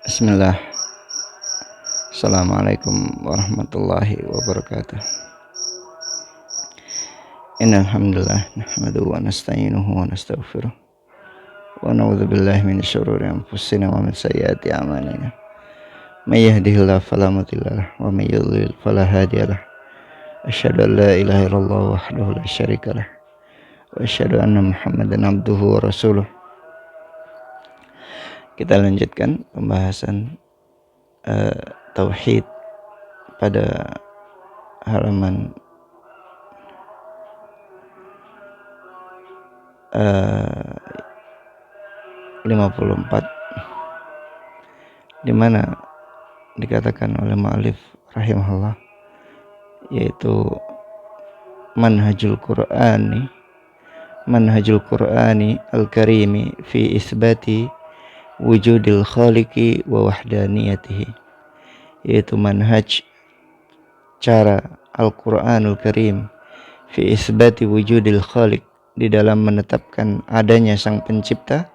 Bismillah. Assalamualaikum warahmatullahi wabarakatuh. Innal hamdalillah nahmaduhu wa nasta'inuhu wa nastaghfiruh wa na'udzu billahi min syururi anfusina wa min sayyiati a'malina. May yahdihillahu fala mudilla lahu wa may yudlil fala hadiya lahu. Asyhadu an la ilaha illallah wahdahu la syarika lahu wa asyhadu anna Muhammadan abduhu wa rasuluh. Kita lanjutkan pembahasan tauhid pada halaman 54, di mana dikatakan oleh mu'allif rahimahullah, yaitu manhajul Qur'ani al-karimi fi isbati wujudil khaliqi wa wahdaniyatihi, yaitu manhaj cara Al-Qur'anul Karim fi isbati wujudil khaliq, di dalam menetapkan adanya sang pencipta,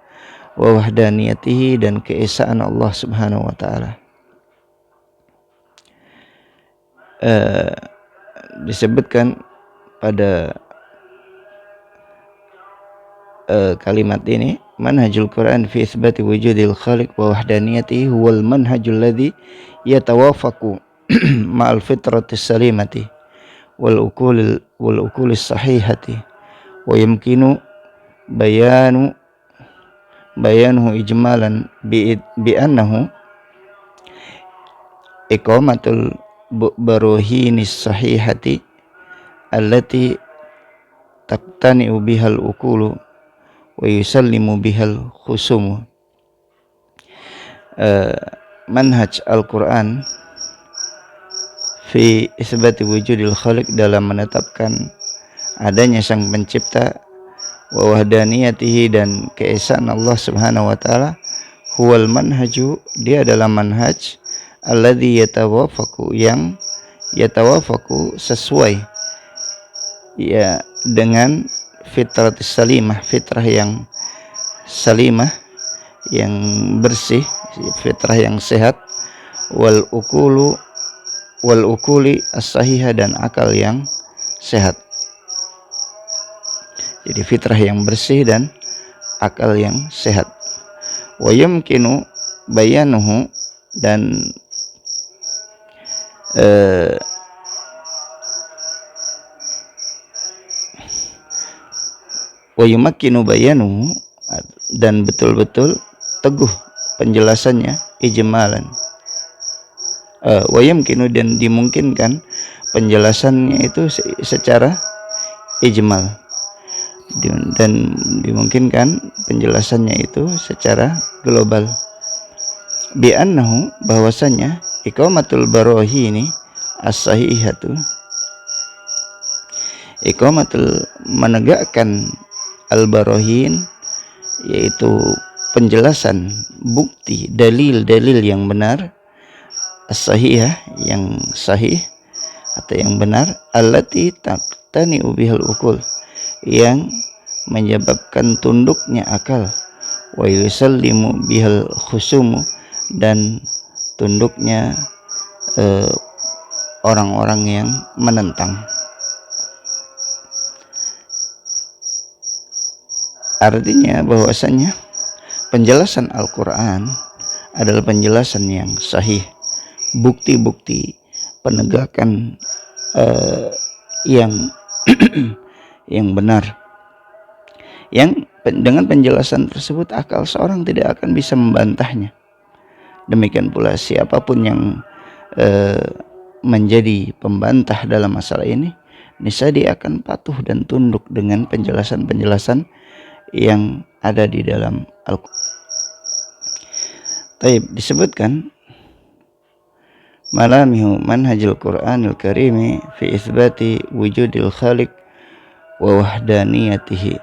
wa wahdaniyatihi, dan keesaan Allah Subhanahu wa taala. Disebutkan pada kalimat ini, manhajul Quran fi isbati wujudil khaliq wa wahdaniyatihi huwal manhajul ladzi yatawafaqu ma'al fitratis salimati wal uqulis sahihati wa yumkinu bayanuhu ijmalan bi annahu iqamatul baruhinis sahihati allati taqtani'u bihal uqulu wa yusallimu bihal khusumu. Manhaj Al-Quran fi isbati wujudil khaliq, dalam menetapkan adanya sang pencipta, wa wahdaniyatihi, dan keesaan Allah Subhanahu wa taala, huwal manhaju, dia adalah manhaj alladzi yatawafaqu, yang yatawafaqu sesuai ya dengan fitratus salimah, fitrah yang salimah, yang bersih, fitrah yang sehat, wal ukuli as-sahihah, dan akal yang sehat. Jadi fitrah yang bersih dan akal yang sehat. Wa yumkinu bayanuhu, dan wa yumakkinu bayanuhu, dan betul-betul teguh penjelasannya, ijmalan. Wa yumkinu, dan dimungkinkan penjelasannya itu secara ijmal, dan dimungkinkan penjelasannya itu secara global. Bi annahu, bahwasanya iqamatul barahini as-sahihatu, iqamatul, menegakkan al-barahin, yaitu penjelasan, bukti, dalil-dalil yang benar, as-sahihah, yang sahih atau yang benar, allati taqtani'u bihal uqul, yang menyebabkan tunduknya akal, wa yusallimu bihal khusumu, dan tunduknya orang-orang yang menentang. Artinya bahwasanya penjelasan Al-Quran adalah penjelasan yang sahih, bukti-bukti penegakan yang yang benar, yang dengan penjelasan tersebut akal seorang tidak akan bisa membantahnya. Demikian pula siapapun yang menjadi pembantah dalam masalah ini, niscaya dia akan patuh dan tunduk dengan penjelasan-penjelasan yang ada di dalam Al-Quran. Taib, disebutkan malamihu manhajul Qur'anil karimi fi isbati wujudil khaliq wa wahdaniyatihi.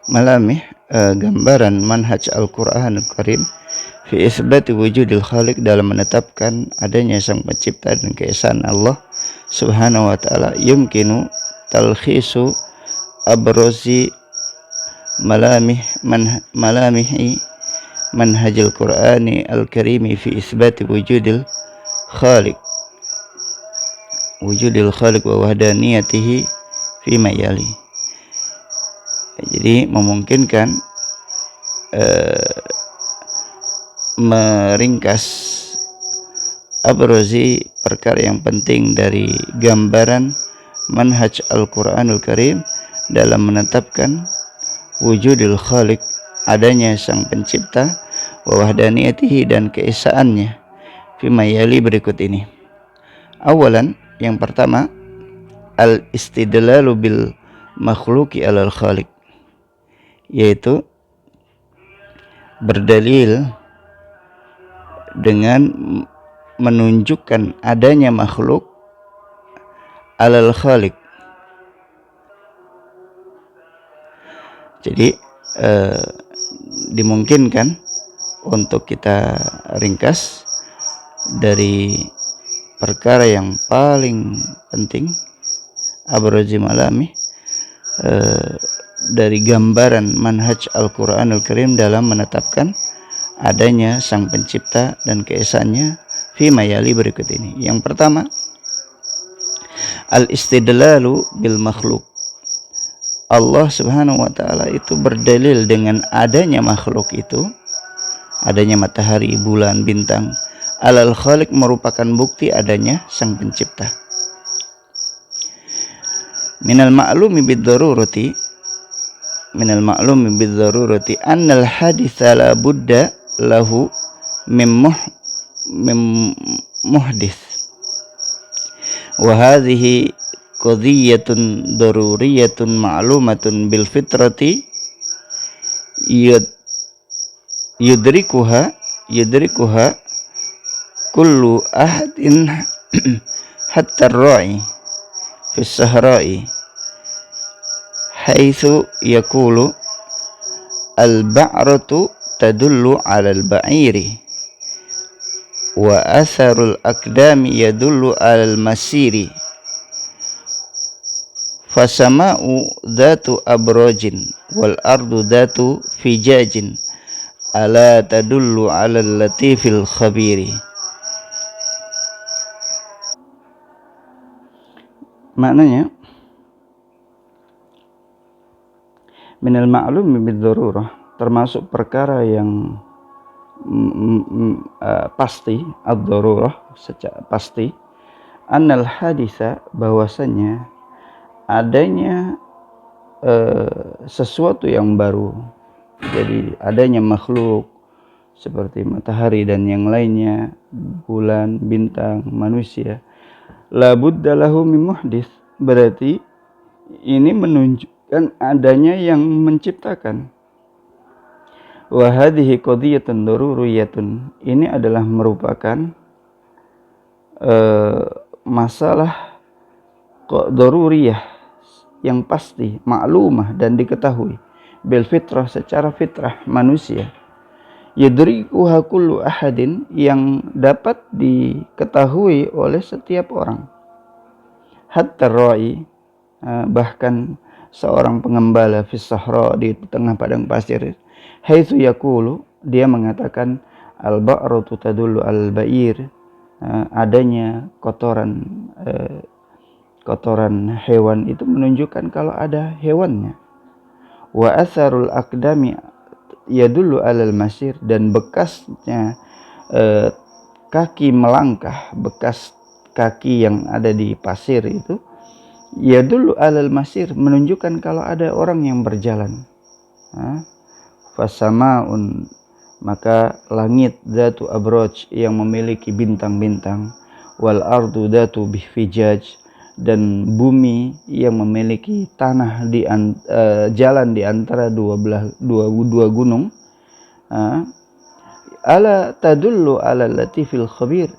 Malamih, gambaran manhaj Al-Quranil Karim fi isbati wujudil khaliq, dalam menetapkan adanya sang pencipta dan keesaan Allah Subhanahu wa taala. Yumkinu talkhisu abrozi malamihi manhajil Qur'ani al-karimi fi isbati wujudil khaliq wa wahdaniyatihi fi mayali. Jadi memungkinkan meringkas abrozi perkara yang penting dari gambaran manhaj Al-Quranul Karim dalam menetapkan wujudil khaliq, adanya sang pencipta, wa wahdaniyatihi, dan keesaannya, fi mayali berikut ini. Awalan, yang pertama, al-istidlalu bil makhluki alal khaliq, yaitu berdalil dengan menunjukkan adanya makhluk alal khaliq. Jadi dimungkinkan untuk kita ringkas dari perkara yang paling penting abrozim alami dari gambaran manhaj Al-Quranul Karim dalam menetapkan adanya sang pencipta dan keesaannya fi mayali berikut ini. Yang pertama, al-istidlalu bil makhluk. Allah subhanahu wa ta'ala itu berdalil dengan adanya makhluk itu, adanya matahari, bulan, bintang, alal khaliq, merupakan bukti adanya sang pencipta. Minal ma'lumi bid-darurati annal haditha la budda lahu mim muhdith, wa hadhihi qadhiyatun daruriyatun ma'lumatun bil fitrati yudrikuha kullu ahadin hatta ar-ra'i fi as-sahra'i haitsu yaqulu al-ba'ratu tadullu 'ala al-ba'iri wa atharul aqdami yadullu 'ala al-masiri fasama'u dhatu abrojin wal ardu dhatu fijajin ala tadullu 'ala al-latifil khabiri. Maknanya, minal ma'lumi bid-darurah, termasuk perkara yang pasti, ad-darurah secara pasti, annal haditha, bahwasanya adanya sesuatu yang baru. Jadi adanya makhluk seperti matahari dan yang lainnya, bulan, bintang, manusia, la budda lahu min muhdits, berarti ini menunjukkan adanya yang menciptakan. Wa hadhihi qadhiyatun daruriyatun, ini adalah merupakan masalah daruriyah yang pasti, maklumah dan diketahui, bil fitrah, secara fitrah manusia, yudrikuha kullu ahadin, yang dapat diketahui oleh setiap orang, hatta ra'i, bahkan seorang pengembala, fis sahra, di tengah padang pasir, haitsu yaqulu, dia mengatakan, al-ba'ratu tadullu al-ba'ir, adanya kotoran hewan itu menunjukkan kalau ada hewannya. Wa atharul aqdami yadullu alal masir, dan bekasnya kaki melangkah, bekas kaki yang ada di pasir itu, yadullu alal masir, menunjukkan kalau ada orang yang berjalan. Fasamaun, maka langit dhatu abroj, yang memiliki bintang-bintang, wal ardu dhatu bihfijaj, dan bumi yang memiliki tanah di jalan di antara dua gunung, ala tadullu ala latifil khabir,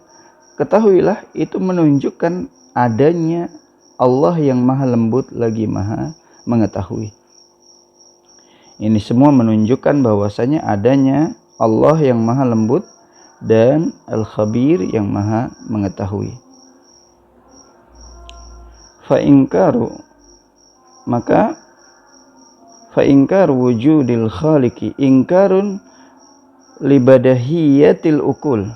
ketahuilah itu menunjukkan adanya Allah yang maha lembut lagi maha mengetahui. Ini semua menunjukkan bahwasanya adanya Allah yang maha lembut dan al-khabir yang maha mengetahui. Fa'inkaru, maka fa'inkaru wujudil khaliqi ingkarun libadahiyatil ukul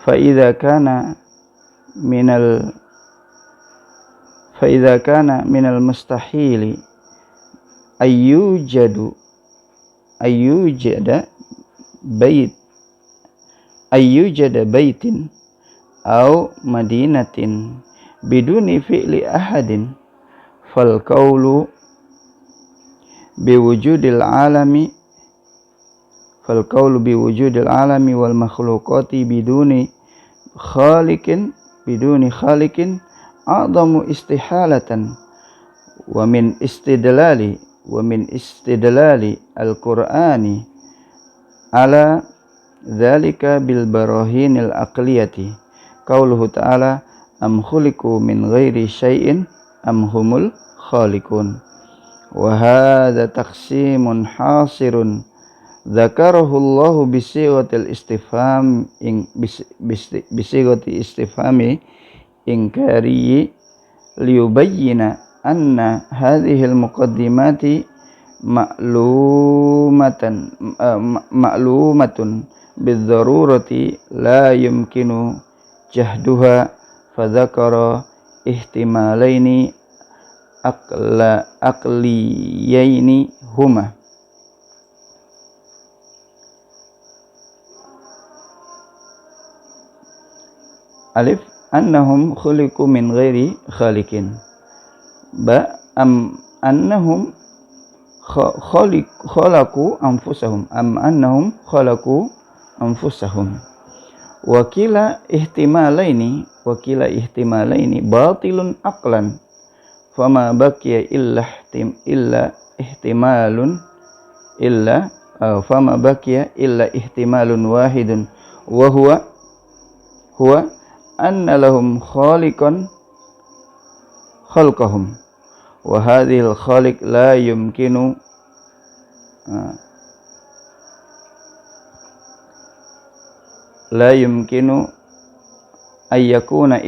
fa idza kana minal mustahili ayyujada baitin au madinatin biduni fi'li ahadin fal qawlu biwujudil alami wal makhluqati biduni khaliqin a'zamu istihalatan wa min istidlali al-Qur'ani ala dzalika bil barahinil aqliyati qauluhu ta'ala am khuliqu min ghairi syai'in am humul khaliqun wa hadza taqsimun hasirun dzakarahu Allah bisighatil istifhami inkari liyubayyina anna hadhil muqaddimati ma'lumatun bidzarurati la yumkinu jahduha fadzakara ihtimalaini aqliyaini huma alif annahum khuliqu min ghairi khaliqin ba annahum khalaqu anfusahum annahum khalaqu anfusahum wakila ihtimalaini batilun aqlan fama baqiya illa ihtimalun wahidun wa huwa anna lahum khaliqan khalqahum wa hadhil khaliq la yumkinu ayyakuna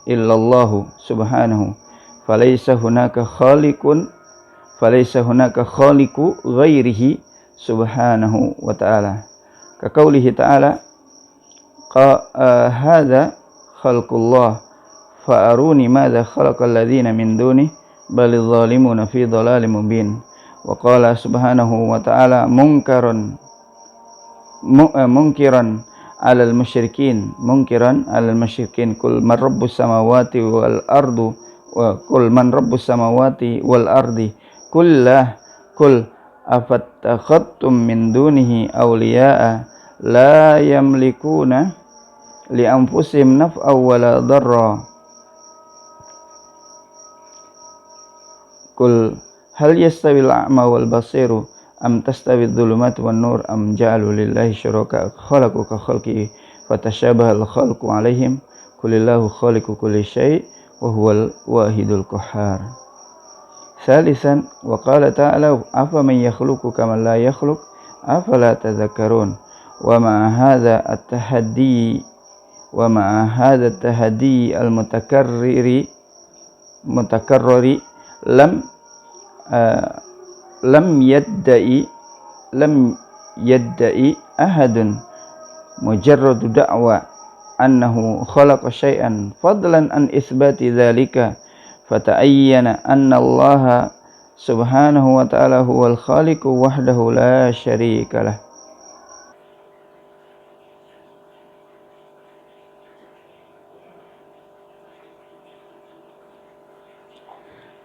illallah subhanahu falaysa hunaka khaliqu ghairihi subhanahu wa ta'ala ka qaulihi ta'ala hadza khalqullah fa'aruni madza khalaqal ladzina min duni balidh zalimuna fi dhalalim mubin wa qala subhanahu wa ta'ala munkiran alal musyrikin kul man rabbus samawati wal ardi kul afattakhattum min dunihi awliya'a la yamlikuna li anfusihim naf'an wala darra kul hal yastawil a'ma wal basiru am tastawi dhulumatu wan nur am ja'alu lillahi syuraka khalaqu ka khalqihi fatashabaha al khalqu alaihim kulillahu khaliqu kulli syai' wa huwal wahidul qahhar. Salisan wa qala ta'ala afa man yakhluqu kama la yakhluq afala tadhakkarun wa ma hadha at-tahaddi al mutakarriri lam yaddai ahadun mujarradu da'wa annahu khalaqa syai'an fadlan an itsbati dzalika fata'ayyana anna Allah subhanahu wa ta'ala huwal khaliqu wahdahu la syarika lah.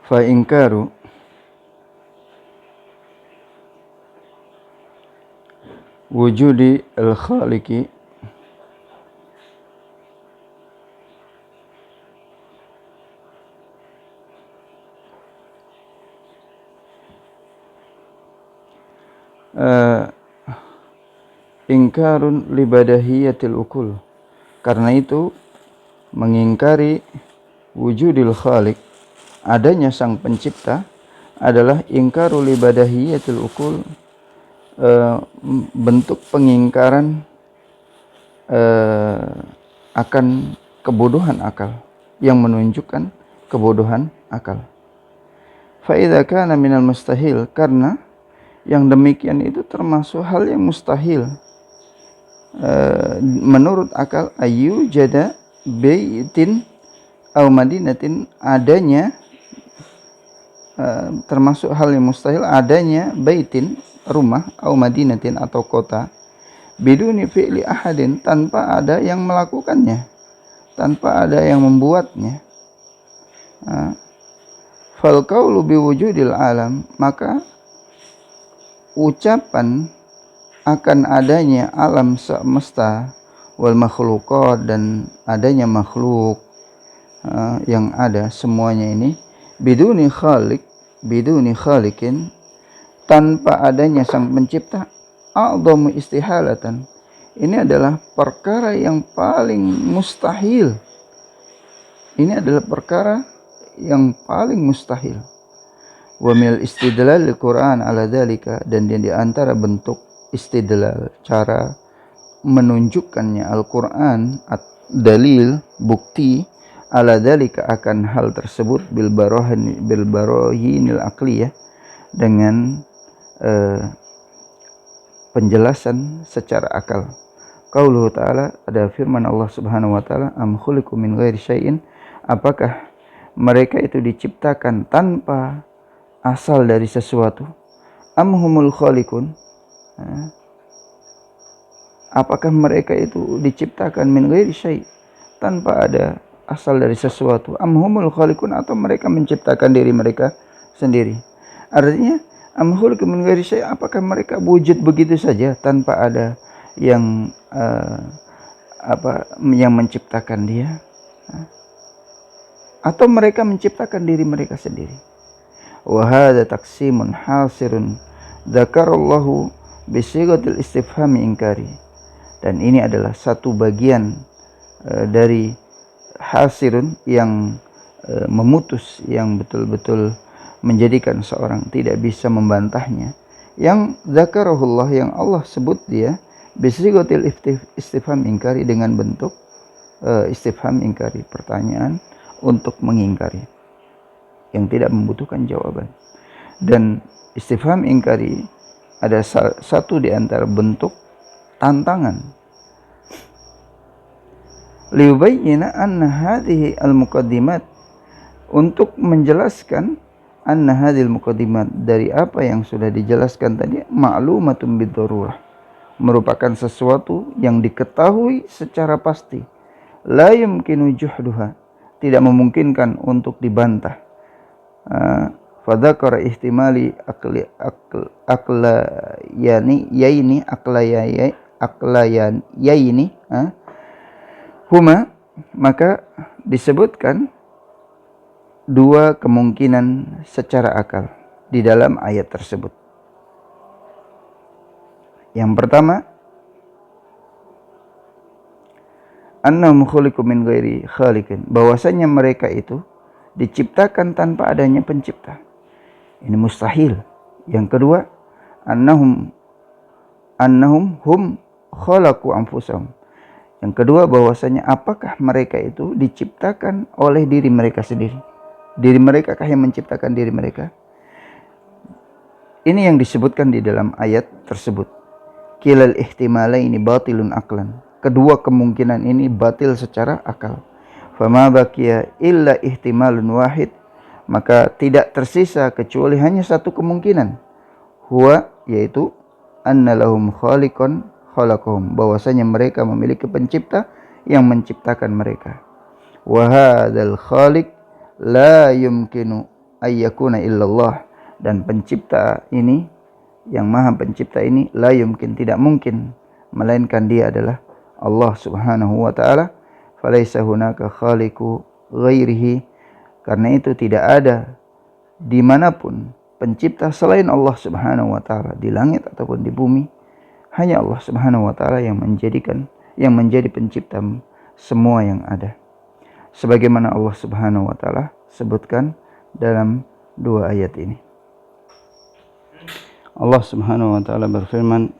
Fa inkaru wujudi al-khaliqi ingkarun libadahiyatil ukul, karena itu mengingkari wujudil khaliq, adanya sang pencipta, adalah ingkaru libadahiyatil ukul, bentuk pengingkaran akan kebodohan akal, yang menunjukkan kebodohan akal. Fa idza kana minal mustahil, karena Yang demikian itu termasuk hal yang mustahil. Menurut akal ayu jada baitin au madinatin, adanya termasuk hal yang mustahil adanya baitin, rumah, au madinatin atau kota, biduni fi'li ahadin, tanpa ada yang melakukannya, tanpa ada yang membuatnya. Fal qaulu biwujudil alam, maka ucapan akan adanya alam semesta wal makhluqat, dan adanya makhluk yang ada semuanya ini, biduni khaliqin, tanpa adanya sang pencipta, a'dhamu istihalatan, ini adalah perkara yang paling mustahil. Ini adalah perkara yang paling mustahil. Wa mil istidlal al-Qur'an ala dzalika, dan di antara bentuk istidlal, cara menunjukkannya Al-Qur'an, dalil, bukti, ala dzalika, akan hal tersebut, bil barahinil aqliyah, dengan penjelasan secara akal. Qauluhu ta'ala, ada firman Allah Subhanahu wa taala, am khuliqu min ghairi syai'in, apakah mereka itu diciptakan tanpa asal dari sesuatu? Am humul khaliqun, apakah mereka itu diciptakan min ghairi syai', tanpa ada asal dari sesuatu? Am humul khaliqun, atau mereka menciptakan diri mereka sendiri? Artinya am khuliqu min ghairi syai', apakah mereka wujud begitu saja tanpa ada yang yang menciptakan dia, atau mereka menciptakan diri mereka sendiri? Wa hadza taqsimun hasirun dzakarallahu bisighatil istifhami inkari, dan ini adalah satu bagian dari hasirun, yang memutus, yang betul-betul menjadikan seorang tidak bisa membantahnya, yang zakarahullah, yang Allah sebut dia bisighatil istifham inkari, dengan bentuk istifham inkari, pertanyaan untuk mengingkari, yang tidak membutuhkan jawaban. Dan istifham ingkari ada satu di antara bentuk tantangan. Liubayyina anna hadhihi al-muqaddimat, untuk menjelaskan anna hadhil muqaddimat, dari apa yang sudah dijelaskan tadi, ma'lumatun bid-darurah, merupakan sesuatu yang diketahui secara pasti, la yumkinu juhduha, tidak memungkinkan untuk dibantah. Fadzakara ihtimali aqlayaini huma, maka disebutkan dua kemungkinan secara akal di dalam ayat tersebut. Yang pertama, annahum khuliqu min ghairi khaliqin, bahwasanya mereka itu diciptakan tanpa adanya pencipta. Ini mustahil. Yang kedua, annahum hum khalaqu anfusahum. Yang kedua, bahwasanya apakah mereka itu diciptakan oleh diri mereka sendiri? Diri mereka kah yang menciptakan diri mereka? Ini yang disebutkan di dalam ayat tersebut. Kilal ihtimalaini batilun aqlan. Kedua kemungkinan ini batil secara akal. Fama baqiya illa ihtimalun wahid, maka tidak tersisa kecuali hanya satu kemungkinan. Huwa, yaitu anna lahum khaliqan khalaqahum, bahwasanya mereka memiliki pencipta yang menciptakan mereka. Wa hadzal khaliq la yumkinu ayyakuna illallah, dan pencipta ini, yang maha pencipta ini, la yumkin, tidak mungkin, melainkan dia adalah Allah Subhanahu wa ta'ala. Falaisa hunaka khaliqu ghairihi, karena itu tidak ada dimanapun pencipta selain Allah Subhanahu wa ta'ala, di langit ataupun di bumi. Hanya Allah Subhanahu wa ta'ala yang menjadi pencipta semua yang ada, sebagaimana Allah Subhanahu wa ta'ala sebutkan dalam dua ayat ini. Allah Subhanahu wa ta'ala berfirman,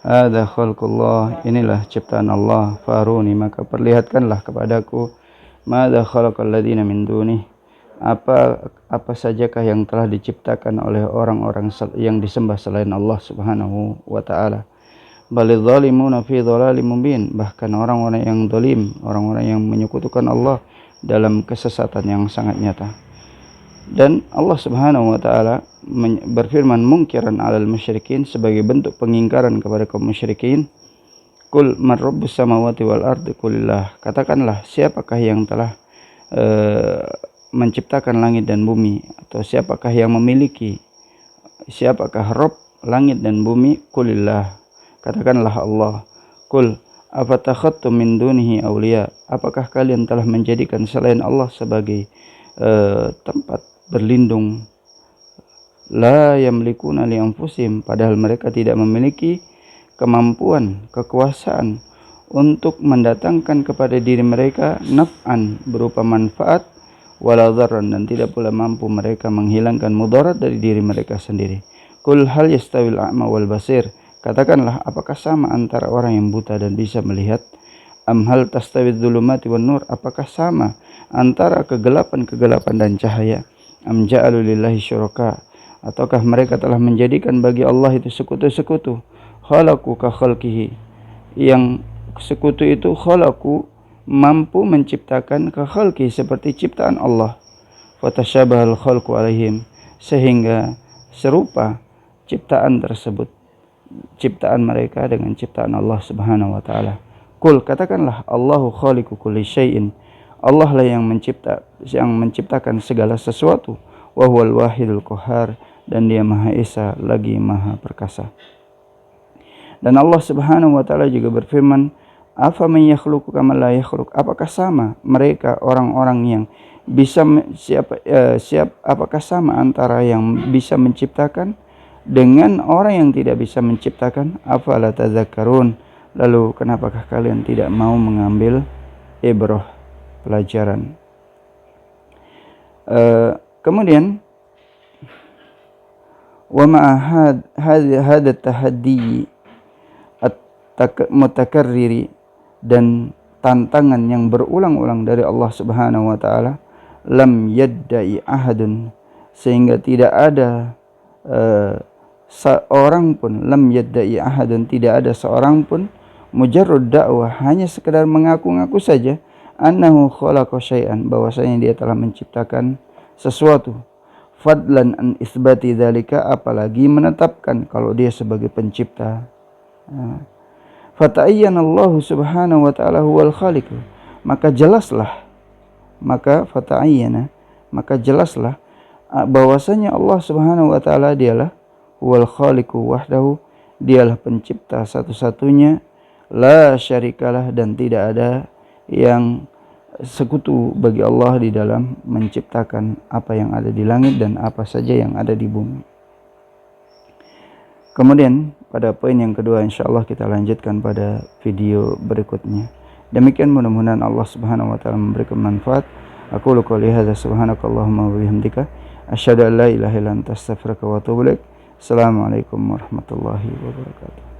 Hadza khalqullah, inilah ciptaan Allah, faruni, maka perlihatkanlah kepadaku, madza khalaqal ladzina min dunih, apa sajakah yang telah diciptakan oleh orang-orang yang disembah selain Allah Subhanahu wa taala. Balidh zalimuna fi dhalalim mubin, bahkan orang-orang yang zalim, orang-orang yang menyekutukan Allah dalam kesesatan yang sangat nyata. Dan Allah Subhanahu wa taala berfirman mungkiran 'alal musyrikin, sebagai bentuk pengingkaran kepada kaum musyrikin. Qul man rabbus samawati wal ardi qulillah, katakanlah siapakah yang telah menciptakan langit dan bumi, atau siapakah yang memiliki, siapakah Rabb langit dan bumi? Qulillah, katakanlah Allah. Qul afatakhattum min dunihi awliya, apakah kalian telah menjadikan selain Allah sebagai tempat berlindung? La yamlikuna li anfusihim, padahal mereka tidak memiliki kemampuan, kekuasaan untuk mendatangkan kepada diri mereka naf'an berupa manfaat, wala dharran, dan tidak pula mampu mereka menghilangkan mudarat dari diri mereka sendiri. Qul hal yastawil a'ma wal basir, katakanlah apakah sama antara orang yang buta dan bisa melihat? Am hal tastawid dhulumati wan nur, apakah sama antara kegelapan dan cahaya? Am ja'alu lillahi syuraka, ataukah mereka telah menjadikan bagi Allah itu sekutu-sekutu? Khalaqu ka khalqihi, yang sekutu itu khalaqu mampu menciptakan ka khalqi, seperti ciptaan Allah. Fatashabahal khalqu alaihim, sehingga serupa ciptaan tersebut, ciptaan mereka dengan ciptaan Allah Subhanahu wa taala. Qul, katakanlah Allahu khaliqu kulli syai'in, Allah lah yang menciptakan segala sesuatu. Wa huwal wahidul qahhar, dan Dia Maha Esa lagi Maha Perkasa. Dan Allah Subhanahu wa taala juga berfirman, afa man yakhluqu kama la yakhluq, apakah sama mereka orang-orang yang bisa apakah sama antara yang bisa menciptakan dengan orang yang tidak bisa menciptakan? Afala tadzakkarun, lalu kenapakah kalian tidak mau mengambil ibrah, pelajaran? Kemudian wa ma hadha tahaddi mutakarriri, dan tantangan yang berulang-ulang dari Allah Subhanahu wa taala, lam yaddai ahadun, sehingga tidak ada seorang pun, lam yaddai ahadun, tidak ada seorang pun, mujarrad dakwah, hanya sekedar mengaku-ngaku saja, annahu khalaqa syai'an, bahwasanya dia telah menciptakan sesuatu. Fadlan an isbati dzalika, apalagi menetapkan kalau dia sebagai pencipta. Fata'ayyana Allah Subhanahu wa ta'ala huwal khaliq, maka jelaslah bahwasanya Allah Subhanahu wa ta'ala dialah huwal khaliqu wahdahu, dialah pencipta satu-satunya, la syarikalah, dan tidak ada yang sekutu bagi Allah di dalam menciptakan apa yang ada di langit dan apa saja yang ada di bumi. Kemudian pada poin yang kedua, insyaallah kita lanjutkan pada video berikutnya. Demikian, mudah-mudahan Allah Subhanahu wa taala memberikan manfaat. Aku qouli hadza, subhanakallahumma wa bihamdika, asyhadu an la ilaha illa anta, astaghfiruka wa atubu ilaik. Assalamualaikum warahmatullahi wabarakatuh.